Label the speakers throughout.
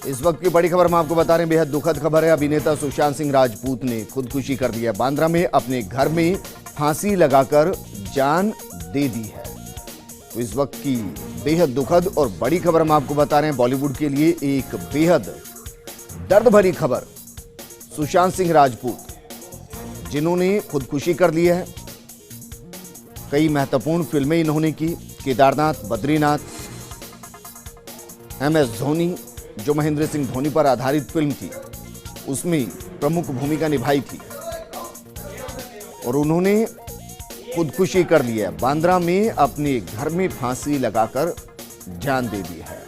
Speaker 1: इस वक्त की बड़ी खबर हम आपको बता रहे हैं, बेहद दुखद खबर है। अभिनेता सुशांत सिंह राजपूत ने खुदकुशी कर दी है। बांद्रा में अपने घर में फांसी लगाकर जान दे दी है। तो इस वक्त की बेहद दुखद और बड़ी खबर हम आपको बता रहे हैं। बॉलीवुड के लिए एक बेहद दर्द भरी खबर। सुशांत सिंह राजपूत जिन्होंने खुदकुशी कर ली है, कई महत्वपूर्ण फिल्में इन्होंने की, केदारनाथ, बद्रीनाथ, MS धोनी, जो महेंद्र सिंह धोनी पर आधारित फिल्म थी, उसमें प्रमुख भूमिका निभाई थी और उन्होंने खुदकुशी कर ली है। बांद्रा में अपने घर में फांसी लगाकर जान दे दी है।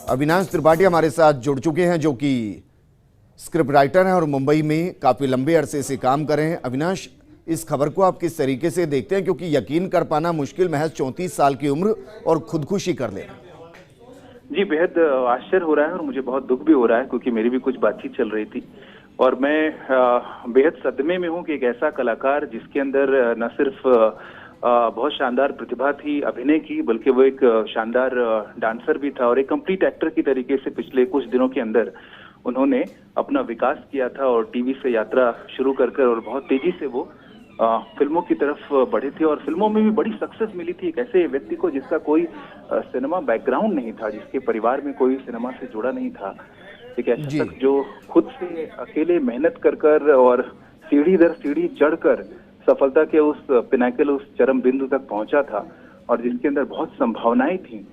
Speaker 1: अविनाश त्रिपाठी हमारे साथ जुड़ चुके हैं, जो कि स्क्रिप्ट राइटर हैं और मुंबई में काफी लंबे अरसे से काम कर रहे हैं। अविनाश, इस खबर को आप किस तरीके से देखते हैं, क्योंकि यकीन कर पाना मुश्किल, महज 34 साल की उम्र और खुदकुशी कर लेना।
Speaker 2: जी, बेहद आश्चर्य हो रहा है और मुझे बहुत दुख भी हो रहा है, क्योंकि मेरी भी कुछ बातचीत चल रही थी और मैं बेहद सदमे में हूं कि एक ऐसा कलाकार जिसके अंदर न सिर्फ बहुत शानदार प्रतिभा थी अभिनय की, बल्कि वो एक शानदार डांसर भी था और एक कंप्लीट एक्टर की तरीके से पिछले कुछ दिनों के अंदर उन्होंने अपना विकास किया था और टीवी से यात्रा शुरू कर और बहुत तेजी से वो फिल्मों की तरफ बढ़े थे और फिल्मों में भी बड़ी सक्सेस मिली थी। एक ऐसे व्यक्ति को जिसका कोई सिनेमा बैकग्राउंड नहीं था, जिसके परिवार में कोई सिनेमा से जुड़ा नहीं था, एक ऐसा शख्स जो खुद से अकेले मेहनत कर और सीढ़ी दर सीढ़ी चढ़कर सफलता के उस पिनाकल, उस चरम बिंदु तक पहुंचा था और जिसके अंदर बहुत संभावनाएं थी।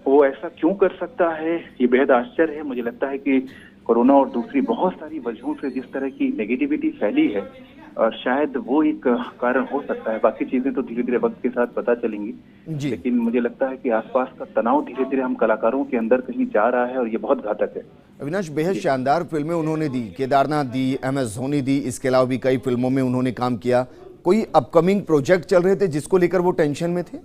Speaker 2: वो ऐसा क्यों कर सकता है, ये बेहद आश्चर्य है। मुझे लगता है कि कोरोना और दूसरी बहुत सारी वजहों से जिस तरह की नेगेटिविटी फैली है, और शायद वो एक कारण हो सकता है। बाकी चीजें तो धीरे धीरे वक्त के साथ पता चलेंगी, लेकिन मुझे लगता है कि आसपास का तनाव धीरे धीरे हम कलाकारों के अंदर कहीं जा रहा है और ये बहुत घातक है।
Speaker 1: अविनाश, बेहद शानदार फिल्में उन्होंने दी, केदारनाथ दी, MS धोनी दी, इसके अलावा भी कई फिल्मों में उन्होंने काम किया। कोई अपकमिंग प्रोजेक्ट चल रहे थे जिसको लेकर वो टेंशन में थे?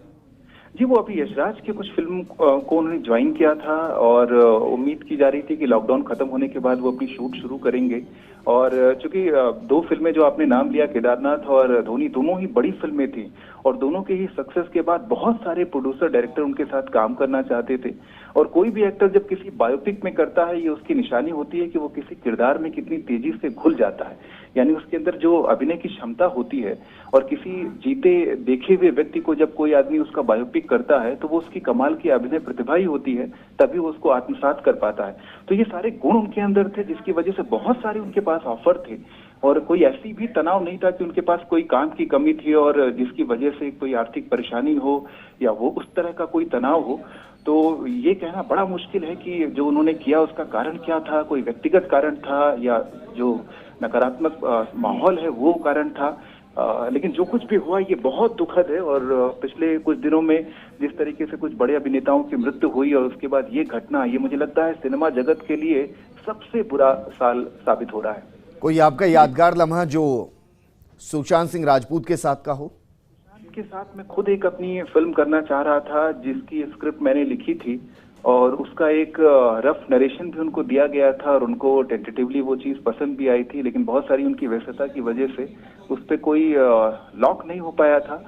Speaker 2: जी, वो अभी यशराज की कुछ फिल्म को उन्होंने ज्वाइन किया था और उम्मीद की जा रही थी कि लॉकडाउन खत्म होने के बाद वो अपनी शूट शुरू करेंगे। और चूंकि दो फिल्में जो आपने नाम लिया, केदारनाथ और धोनी, दोनों ही बड़ी फिल्में थी और दोनों के ही सक्सेस के बाद बहुत सारे प्रोड्यूसर, डायरेक्टर उनके साथ काम करना चाहते थे। और कोई भी एक्टर जब किसी बायोपिक में करता है, ये उसकी निशानी होती है कि वो किसी किरदार में कितनी तेजी से घुल जाता है, यानी उसके अंदर जो अभिनय की क्षमता होती है। और किसी जीते देखे हुए व्यक्ति को जब कोई आदमी उसका बायोपिक करता है तो वो उसकी कमाल की अभिनय प्रतिभा ही होती है, तभी वो उसको आत्मसात कर पाता है। तो ये सारे गुण उनके अंदर थे, जिसकी वजह से बहुत सारे उनके पास ऑफर थे और कोई ऐसी भी तनाव नहीं था कि उनके पास कोई काम की कमी थी और जिसकी वजह से कोई आर्थिक परेशानी हो या वो उस तरह का कोई तनाव हो। तो ये कहना बड़ा मुश्किल है कि जो उन्होंने किया उसका कारण क्या था, कोई व्यक्तिगत कारण था या जो नकारात्मक माहौल है वो कारण था। लेकिन जो कुछ भी हुआ ये बहुत दुखद है और पिछले कुछ दिनों में जिस तरीके से कुछ बड़े अभिनेताओं की मृत्यु हुई और उसके बाद ये घटना, ये मुझे लगता है सिनेमा जगत के लिए सबसे बुरा साल साबित हो रहा है।
Speaker 1: कोई आपका यादगार लम्हा जो सुशांत सिंह राजपूत के साथ का हो?
Speaker 2: के साथ मैं खुद एक अपनी फिल्म करना चाह रहा था, जिसकी स्क्रिप्ट मैंने लिखी थी और उसका एक रफ नरेशन भी उनको दिया गया था और उनको टेंटेटिवली वो चीज पसंद भी आई थी, लेकिन बहुत सारी उनकी व्यस्तता की वजह से उस पर कोई लॉक नहीं हो पाया था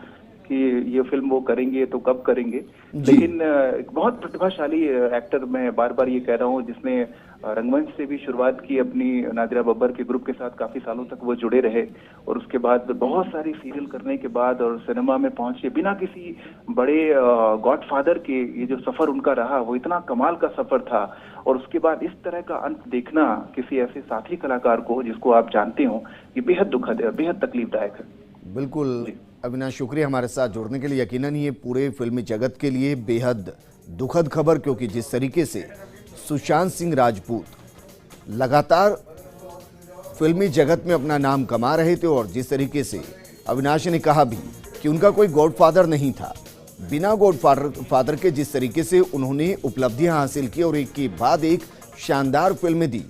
Speaker 2: कि ये फिल्म वो करेंगे तो कब करेंगे। लेकिन एक बहुत प्रतिभाशाली एक्टर, मैं बार बार ये कह रहा हूँ, जिसने रंगमंच से भी शुरुआत की अपनी, नादिरा बब्बर के ग्रुप के साथ काफी सालों तक वो जुड़े रहे और उसके बाद बहुत सारी सीरियल करने के बाद और सिनेमा में पहुंचे बिना किसी बड़े गॉडफादर के, ये जो सफर उनका रहा वो इतना कमाल का सफर था। और उसके बाद इस तरह का अंत देखना किसी ऐसे साथी कलाकार को जिसको आप जानते हो, ये बेहद दुखद है, बेहद तकलीफदायक है।
Speaker 1: बिल्कुल अविनाश, शुक्रिया हमारे साथ जुड़ने के लिए। यकीनन ये पूरे फिल्मी जगत के लिए बेहद दुखद खबर, क्योंकि जिस तरीके से सुशांत सिंह राजपूत लगातार फिल्मी जगत में अपना नाम कमा रहे थे और जिस तरीके से अविनाश ने कहा भी कि उनका कोई गॉडफादर नहीं था, बिना गॉडफादर के जिस तरीके से उन्होंने उपलब्धियां हासिल की और एक के बाद एक शानदार फिल्में दी।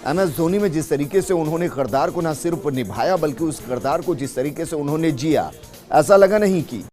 Speaker 1: MS धोनी में जिस तरीके से उन्होंने किरदार को न सिर्फ निभाया, बल्कि उस किरदार को जिस तरीके से उन्होंने जिया, ऐसा लगा नहीं कि